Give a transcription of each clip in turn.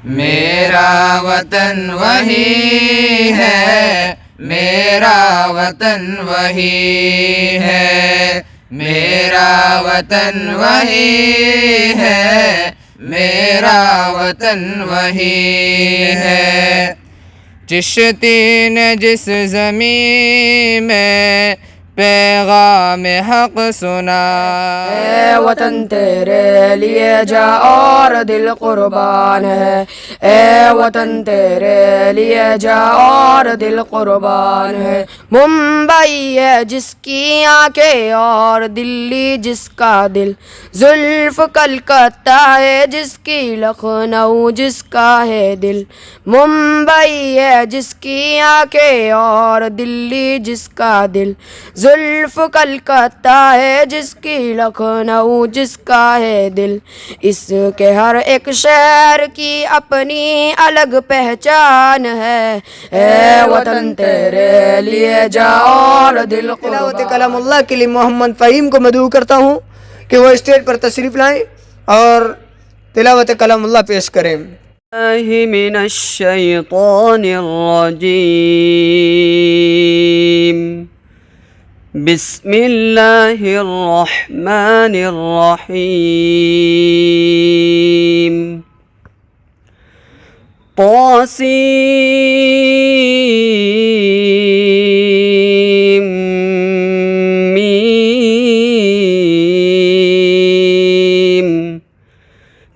मेरा वतन वही है, मेरा वतन वही है, मेरा वतन वही है, मेरा वतन वही है। चिश्ती ने जिस ज़मीं में पैगाम हक सुना, ए वतन तेरे लिए जा और दिल कुर्बान है, ए वतन तेरे लिए जा और दिल कुर्बान है। मुंबई है जिसकी आंखें और दिल्ली जिसका दिल, जुल्फ कलकत्ता है जिसकी लखनऊ जिसका है दिल। मुंबई है जिसकी आंखें और दिल्ली जिसका दिल, जुल्फ कलकत्ता है जिसकी लखनऊ जिसका है दिल। इसके हर एक शहर की अपनी अलग पहचान है, ए वतन तेरे लिए जा और दिल तिलावत कलामुल्लाह के लिए मोहम्मद फ़हीम को मदऊ करता हूँ कि वो स्टेज पर तशरीफ़ लाएं और तिलावत कलामुल्लाह पेश करें। बिस्मिल्लाहिर्रहमानिर्रहीम। तासीम मीम।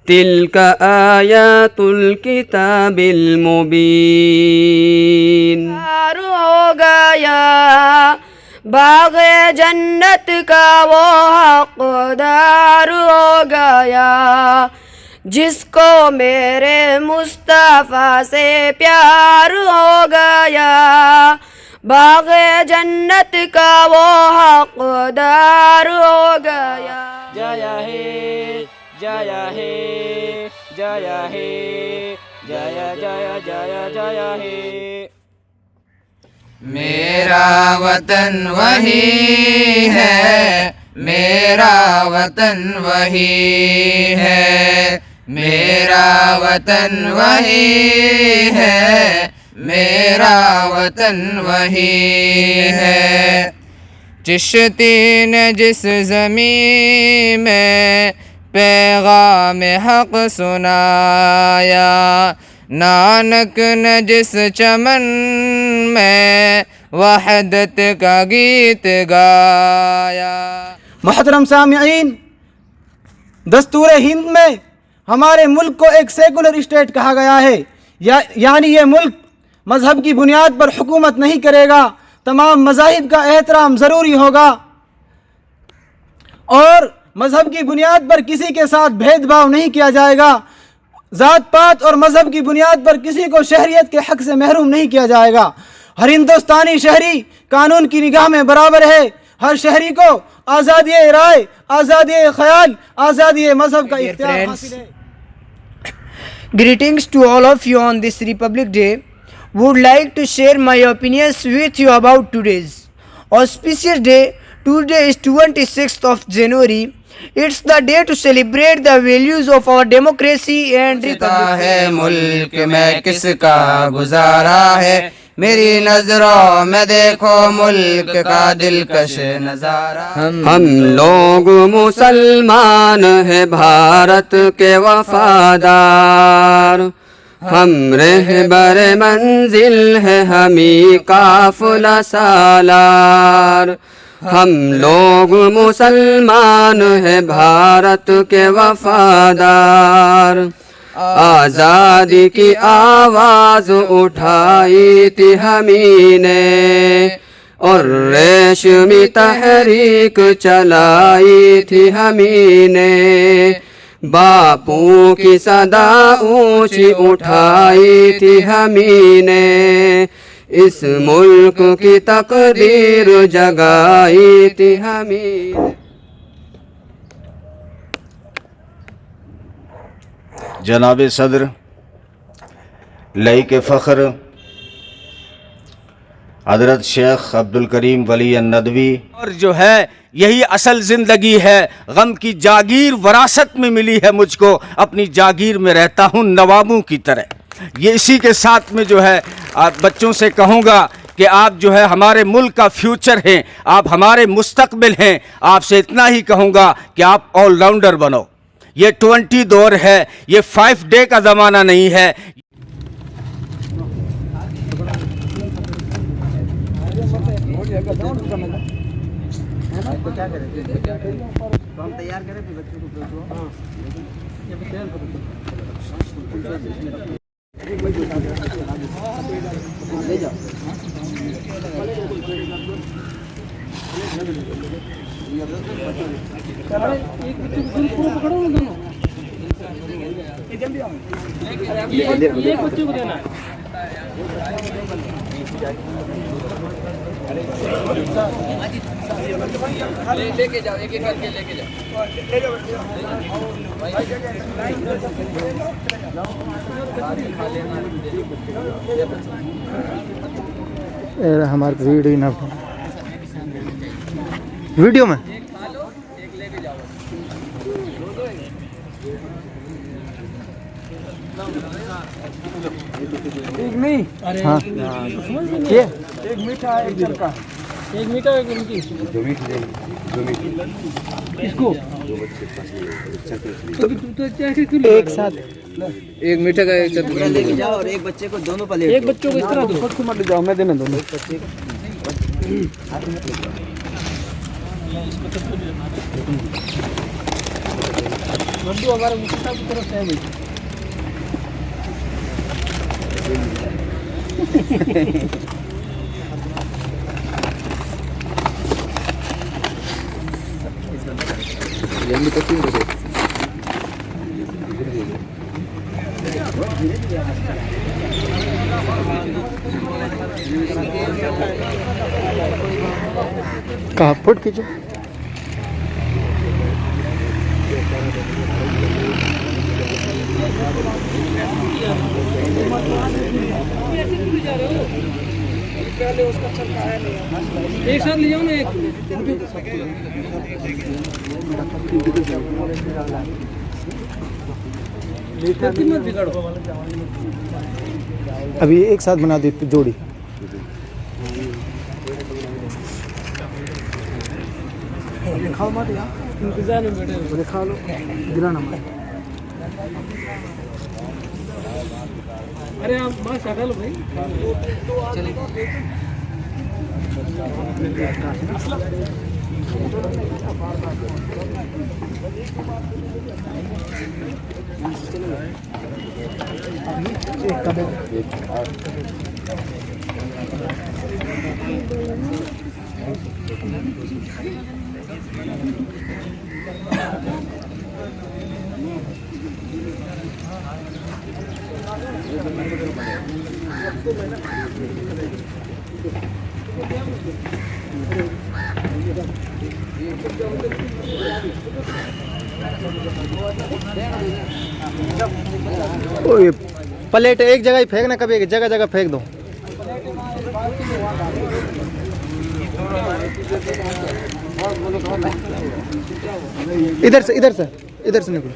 तिल्का आयातुल किताबिल मुबीन। हो गया बाग़े जन्नत का वो हक़दार हो गया, जिसको मेरे मुस्तफ़ा से प्यार हो गया। बाग़े जन्नत का वो हक़दार हो गया। जया हे जया हे जया हे जया जया जया जया हे। मेरा वतन वही है, मेरा वतन वही है, मेरा वतन वही है, मेरा वतन वही है। चिश्ती ने जिस ज़मीं में पैगाम हक सुनाया, नानक ने जिस चमन में वहदत का गीत गाया। मोहतरम सामिईन, दस्तूर हिंद में हमारे मुल्क को एक सेकुलर स्टेट कहा गया है, यानी ये मुल्क मज़हब की बुनियाद पर हुकूमत नहीं करेगा। तमाम मज़ाहिब का एहतराम ज़रूरी होगा और मज़हब की बुनियाद पर किसी के साथ भेदभाव नहीं किया जाएगा। ज़ात पात और मज़हब की बुनियाद पर किसी को शहरियत के हक़ से महरूम नहीं किया जाएगा। हर हिंदुस्तानी शहरी कानून की निगाह में बराबर है। हर शहरी को आज़ादी राय, आज़ादी ख्याल, आज़ादी मज़हब का इख्तियार हासिल है। Greetings to all of you on this Republic Day. Would like to share my opinions with you about today's auspicious day. Today is 26th of January. It's the day to celebrate the values of our democracy and republic. है मुल्क में किसका गुजारा है, मेरी नजरों में देखो मुल्क का दिलकश नजारा। हम लोग मुसलमान हैं भारत के वफादार, हम रहबर मंजिल है हमी काफिला सालार। हम लोग मुसलमान हैं भारत के वफादार, आज़ादी की आवाज़ उठाई थी हमी ने और रेशमी तहरीक चलाई थी हमी ने। बापू की सदा ऊंची उठाई थी हमी ने, इस मुल्क की तकदीर जगाई थी हमी ने। जनाब सदर लाइक फ़ख्र हज़रत शेख अब्दुल करीम वली नदवी और जो है यही असल ज़िंदगी है। गम की जागीर वरासत में मिली है मुझको, अपनी जागीर में रहता हूँ नवाबों की तरह। ये इसी के साथ में जो है बच्चों से कहूँगा कि आप जो है हमारे मुल्क का फ्यूचर हैं, आप हमारे मुस्तकबिल हैं। आपसे इतना ही कहूँगा कि आप ऑलराउंडर बनो। ये 20 दौर है, ये 5 डे का ज़माना नहीं है। लेके जाओ, एक एक करके लेके जाओ। हमारे वीडियो ना वीडियो में एक नहीं। हाँ ये एक मीठा एक चरका, एक मीठा एक उनकी इसको तो एक साथ एक मीठे का एक पूरा लेके जाओ और एक बच्चे को दोनों प्लेट, एक बच्चों को इस तरह दो। खुद मत जाओ, मैं देने दोनों लड्डू हमारे मुफ्ती साहब की तरफ से है भाई। जल्दी तक कहाँ फुट खींचो। एक साथ ले जाओ ना एक। मत बिगाड़ो। अभी एक साथ बना दी जोड़ी। खाओ मत यार, इंतजार में बैठे हो, खा लो, गिराना मत। अरे आप बस हटा लो भाई। ओए प्लेट एक जगह ही फेंकना, कभी एक जगह जगह फेंक दो। इधर से इधर से इधर से निकलो।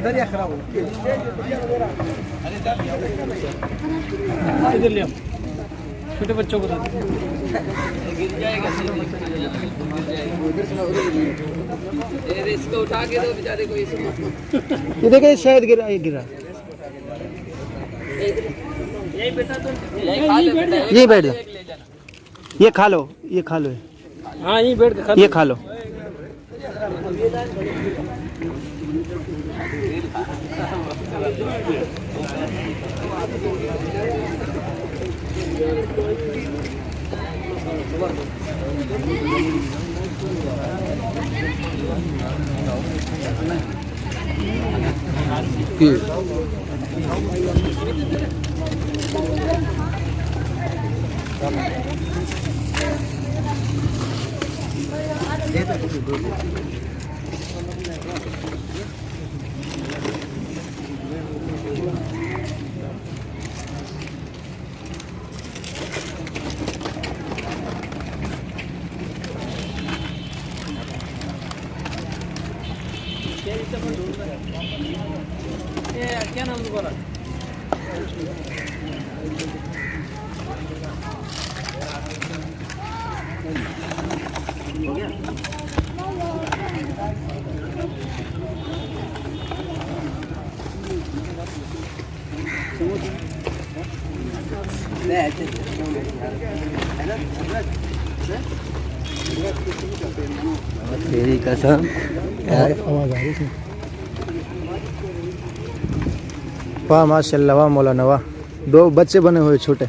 दरिया खराब हो इधर ले आओ, छोटे बच्चों को गिर जाएगा। इसको उठा के दो बेचारे को। ये देखिए शायद गिरा, ये गिरा। यही बैठ जाओ, ये खा लो, ये खा लो। हाँ यही बैठ के ये खा लो। तेरी कसम वाह माशाल्लाह, वाह मौलाना वाह। दो बच्चे बने हुए छोटे।